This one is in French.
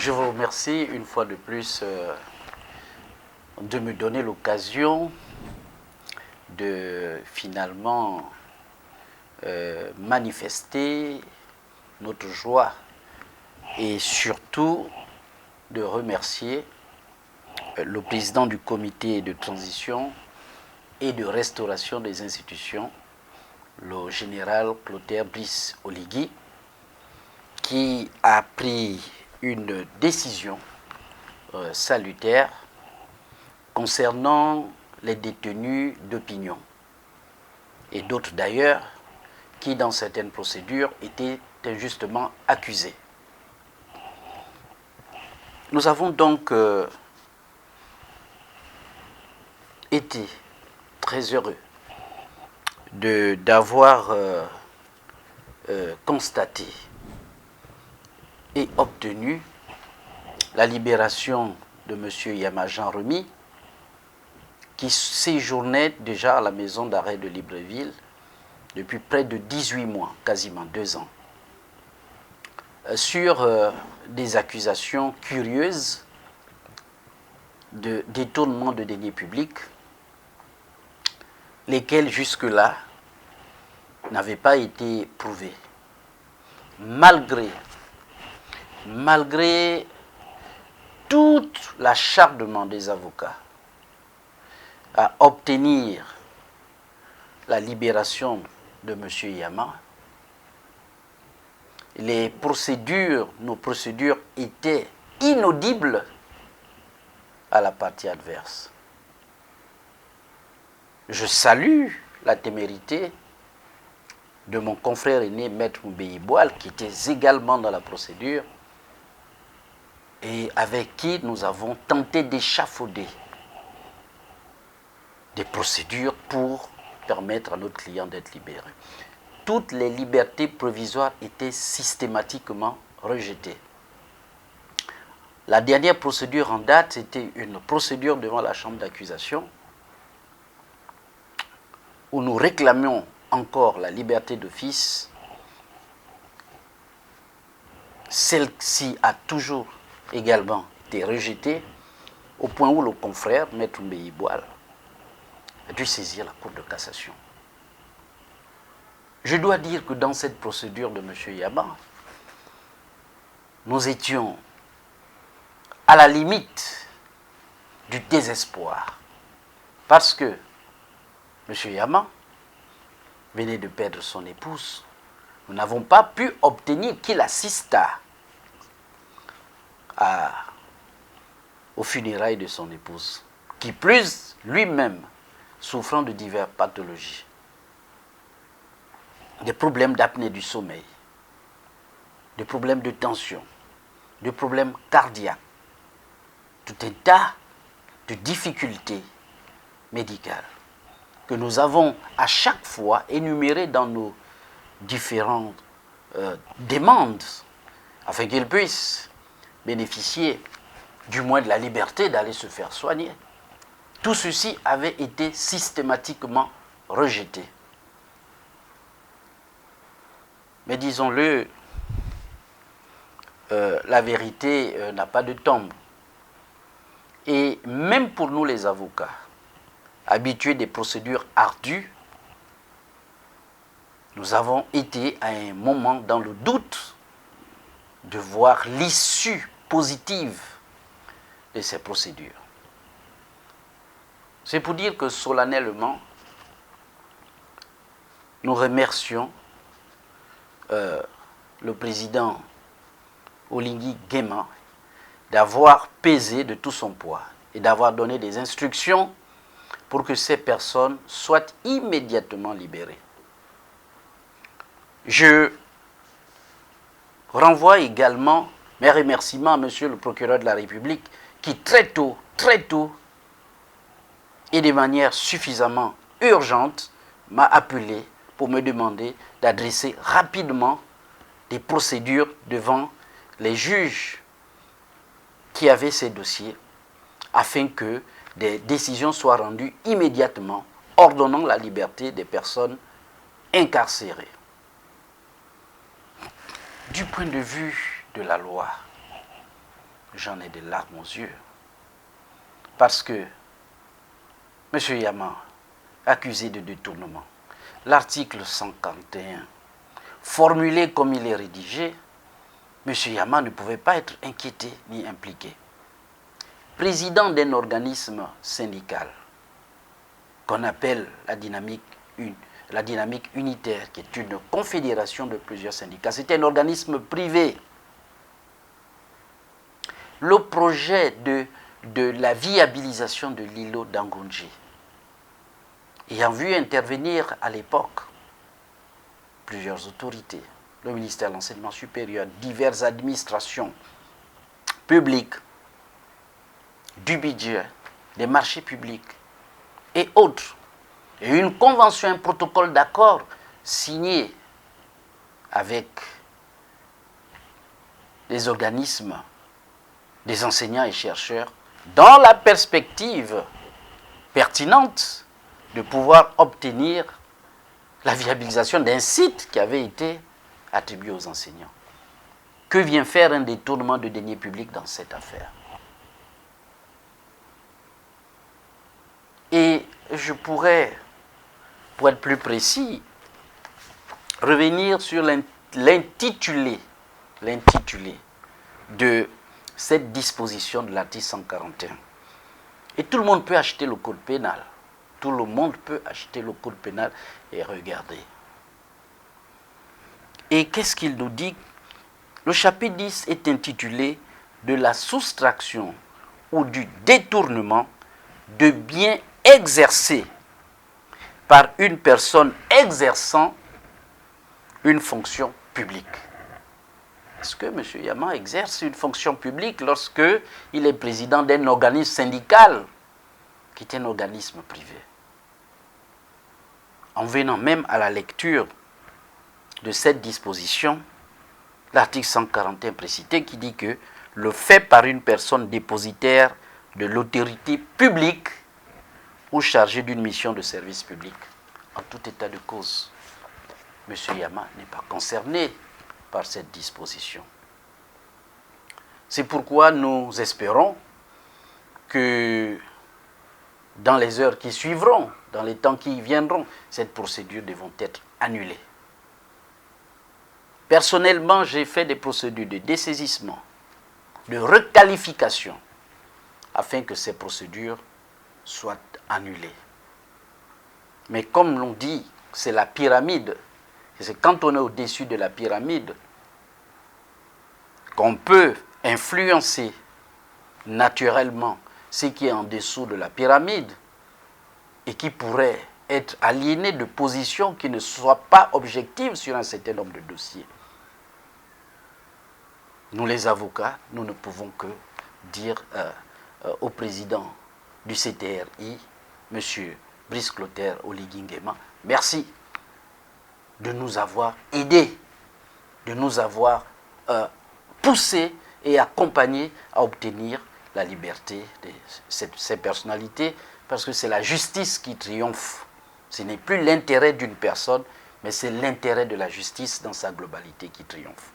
Je vous remercie une fois de plus de me donner l'occasion de finalement manifester notre joie et surtout de remercier le président du comité de transition et de restauration des institutions, le général Clotaire Brice Oligui, qui a pris une décision salutaire concernant les détenus d'opinion et d'autres d'ailleurs qui dans certaines procédures étaient injustement accusés. Nous avons donc été très heureux d'avoir constaté et obtenu la libération de M. Yama Jean Remy, qui séjournait déjà à la maison d'arrêt de Libreville depuis près de 18 mois, quasiment 2 ans, sur des accusations curieuses de détournement de deniers publics, lesquelles jusque-là n'avaient pas été prouvées. Malgré tout l'acharnement des avocats à obtenir la libération de M. Yama, nos procédures étaient inaudibles à la partie adverse. Je salue la témérité de mon confrère aîné, Maître Mbéi Boal, qui était également dans la procédure et avec qui nous avons tenté d'échafauder des procédures pour permettre à notre client d'être libéré. Toutes les libertés provisoires étaient systématiquement rejetées. La dernière procédure en date, c'était une procédure devant la chambre d'accusation où nous réclamions encore la liberté d'office. Celle-ci a toujours également été rejetée au point où le confrère, Maître Mbéi Boal, a dû saisir la Cour de cassation. Je dois dire que dans cette procédure de M. Yama, nous étions à la limite du désespoir parce que M. Yama venait de perdre son épouse. Nous n'avons pas pu obtenir qu'il assistât aux funérailles de son épouse, qui plus lui-même souffrant de diverses pathologies, des problèmes d'apnée du sommeil, des problèmes de tension, des problèmes cardiaques, tout un tas de difficultés médicales que nous avons à chaque fois énumérées dans nos différentes demandes afin qu'il puisse bénéficier du moins de la liberté d'aller se faire soigner. Tout ceci avait été systématiquement rejeté. Mais disons-le, la vérité n'a pas de tombe. Et même pour nous les avocats, habitués des procédures ardues, nous avons été à un moment dans le doute de voir l'issue positive de ces procédures. C'est pour dire que solennellement, nous remercions le président Oligui Nguema d'avoir pesé de tout son poids et d'avoir donné des instructions pour que ces personnes soient immédiatement libérées. Je renvoie également mes remerciements à monsieur le procureur de la République qui très tôt, et de manière suffisamment urgente, m'a appelé pour me demander d'adresser rapidement des procédures devant les juges qui avaient ces dossiers afin que des décisions soient rendues immédiatement ordonnant la liberté des personnes incarcérées. Du point de vue de la loi, j'en ai des larmes aux yeux. Parce que M. Yama, accusé de détournement, l'article 141, formulé comme il est rédigé, M. Yama ne pouvait pas être inquiété ni impliqué. Président d'un organisme syndical qu'on appelle la dynamique unitaire, qui est une confédération de plusieurs syndicats. C'était un organisme privé. Le projet de la viabilisation de l'îlot d'Angoundji, ayant vu intervenir à l'époque plusieurs autorités, le ministère de l'Enseignement supérieur, diverses administrations publiques, du budget, des marchés publics et autres, et une convention, un protocole d'accord signé avec les organismes des enseignants et chercheurs dans la perspective pertinente de pouvoir obtenir la viabilisation d'un site qui avait été attribué aux enseignants. Que vient faire un détournement de deniers publics dans cette affaire? Et je pourrais, pour être plus précis, revenir sur l'intitulé de cette disposition de l'article 141. Et tout le monde peut acheter le code pénal. Tout le monde peut acheter le code pénal et regarder. Et qu'est-ce qu'il nous dit? Le chapitre 10 est intitulé « De la soustraction ou du détournement de biens exercés par une personne exerçant une fonction publique ». Est-ce que M. Yama exerce une fonction publique lorsque il est président d'un organisme syndical qui est un organisme privé? En venant même à la lecture de cette disposition, l'article 141 précité qui dit que le fait par une personne dépositaire de l'autorité publique ou chargée d'une mission de service public, en tout état de cause, M. Yama n'est pas concerné par cette disposition. C'est pourquoi nous espérons que dans les heures qui suivront, dans les temps qui viendront, cette procédure devra être annulée. Personnellement, j'ai fait des procédures de dessaisissement, de requalification, afin que ces procédures soient annulées. Mais comme l'on dit, c'est la pyramide. Et c'est quand on est au-dessus de la pyramide qu'on peut influencer naturellement ce qui est en dessous de la pyramide et qui pourrait être aliéné de positions qui ne soient pas objectives sur un certain nombre de dossiers. Nous, les avocats, nous ne pouvons que dire au président du CTRI, M. Brice Clotaire Oligui Nguema, merci de nous avoir aidés, de nous avoir poussés et accompagnés à obtenir la liberté de ces personnalités, parce que c'est la justice qui triomphe. Ce n'est plus l'intérêt d'une personne, mais c'est l'intérêt de la justice dans sa globalité qui triomphe.